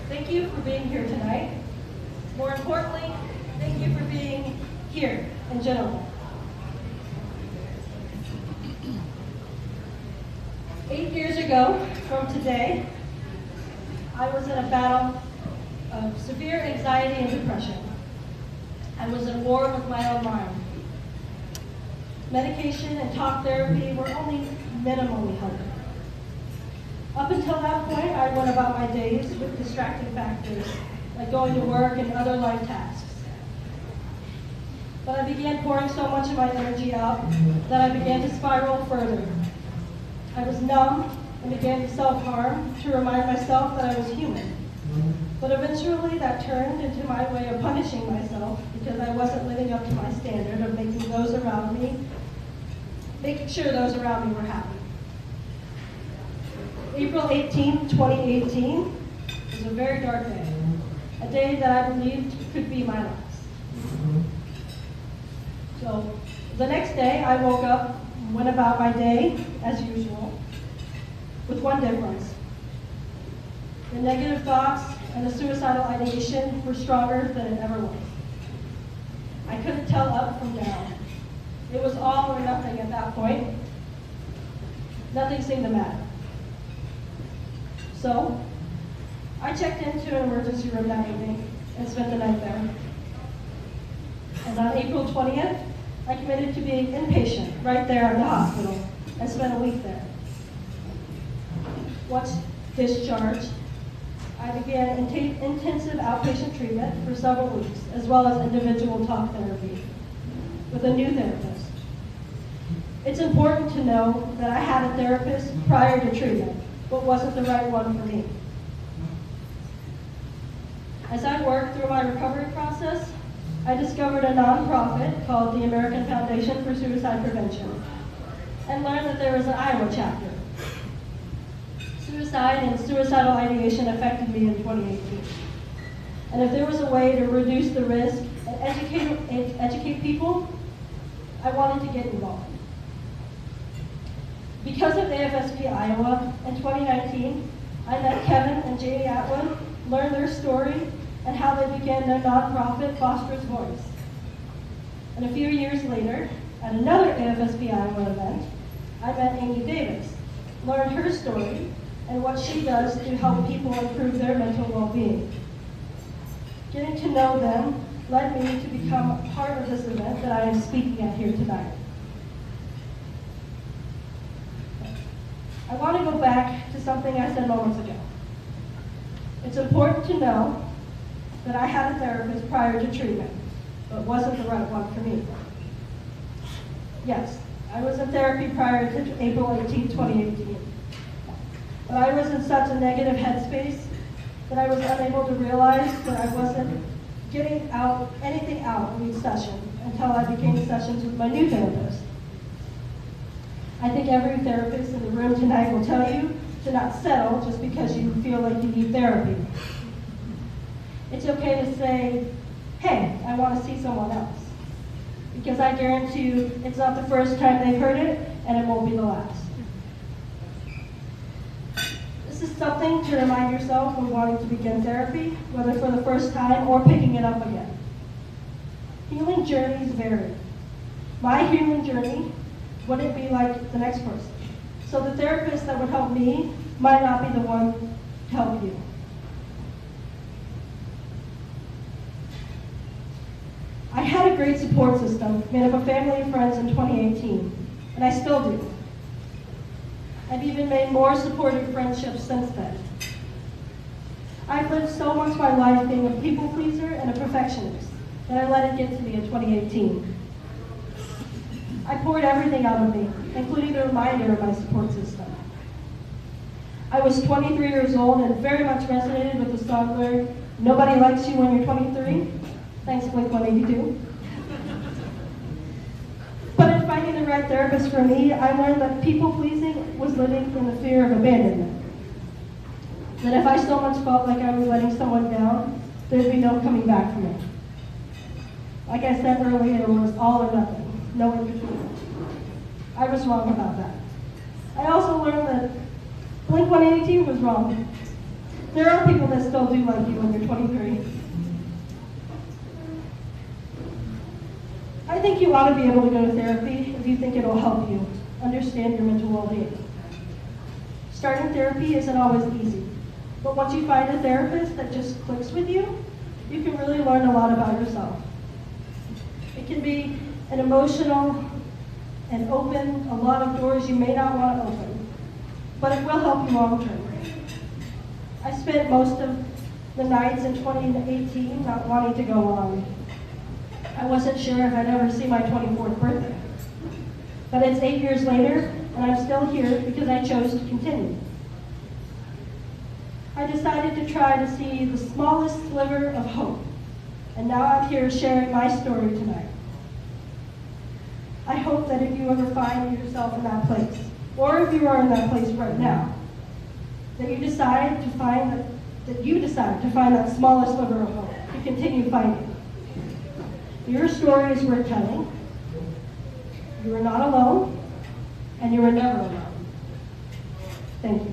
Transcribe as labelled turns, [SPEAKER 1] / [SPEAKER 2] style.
[SPEAKER 1] Thank you for being here tonight. More importantly, thank you for being here in general. 8 years ago from today, I was in a battle of severe anxiety and depression. I was at war with my own mind. Medication and talk therapy were only minimally helping. Up until that point, I went about my days with distracting factors, like going to work and other life tasks. But I began pouring so much of my energy out that I began to spiral further. I was numb and began to self-harm to remind myself that I was human. But eventually that turned into my way of punishing myself because I wasn't living up to my standard of making sure those around me were happy. April 18, 2018 was a very dark day, a day that I believed could be my last. So the next day I woke up and went about my day as usual, with one difference. The negative thoughts and the suicidal ideation were stronger than it ever was. I couldn't tell up from down. It was all or nothing at that point. Nothing seemed to matter. So, I checked into an emergency room that evening and spent the night there. And on April 20th, I committed to being inpatient right there at the hospital and spent a week there. Once discharged, I began intensive outpatient treatment for several weeks, as well as individual talk therapy with a new therapist. It's important to know that I had a therapist prior to treatment, but wasn't the right one for me. As I worked through my recovery process, I discovered a nonprofit called the American Foundation for Suicide Prevention and learned that there was an Iowa chapter. Suicide and suicidal ideation affected me in 2018. And if there was a way to reduce the risk and educate people, I wanted to get involved. Because of AFSP Iowa, in 2019, I met Kevin and Jamie Atwood, learned their story, and how they began their nonprofit, Foster's Voice. And a few years later, at another AFSP Iowa event, I met Amy Davis, learned her story, and what she does to help people improve their mental well-being. Getting to know them led me to become a part of this event that I am speaking at here tonight. I want to go back to something I said moments ago. It's important to know that I had a therapist prior to treatment, but wasn't the right one for me. Yes, I was in therapy prior to April 18, 2018. But I was in such a negative headspace that I was unable to realize that I wasn't getting anything out of each session until I began sessions with my new therapist. I think every therapist in the room tonight will tell you to not settle just because you feel like you need therapy. It's okay to say, hey, I want to see someone else. Because I guarantee you it's not the first time they've heard it, and it won't be the last. This is something to remind yourself when wanting to begin therapy, whether for the first time or picking it up again. Healing journeys vary. My healing journey wouldn't be like the next person. So the therapist that would help me might not be the one to help you. I had a great support system made up of family and friends in 2018, and I still do. I've even made more supportive friendships since then. I've lived so much of my life being a people pleaser and a perfectionist that I let it get to me in 2018. I poured everything out of me, including the reminder of my support system. I was 23 years old and very much resonated with the song lyric, "Nobody likes you when you're 23." Thanks, Blink-182. But in finding the right therapist for me, I learned that people-pleasing was living in the fear of abandonment. That if I so much felt like I was letting someone down, there'd be no coming back from it. Like I said earlier, it was all or nothing, no in between. I was wrong about that. I also learned that Blink-182 was wrong. There are people that still do like you when you're 23. I think you ought to be able to go to therapy if you think it'll help you understand your mental well-being. Starting therapy isn't always easy, but once you find a therapist that just clicks with you, you can really learn a lot about yourself. It can be an emotional and open a lot of doors you may not want to open, but it will help you long term. I spent most of the nights in 2018 not wanting to go on. I wasn't sure if I'd ever see my 24th birthday. But it's 8 years later, and I'm still here because I chose to continue. I decided to try to see the smallest sliver of hope, and now I'm here sharing my story tonight. I hope that if you ever find yourself in that place, or if you are in that place right now, that you decide to find that smallest sliver of hope to continue fighting. Your story is worth telling. You are not alone, and you are never alone. Thank you.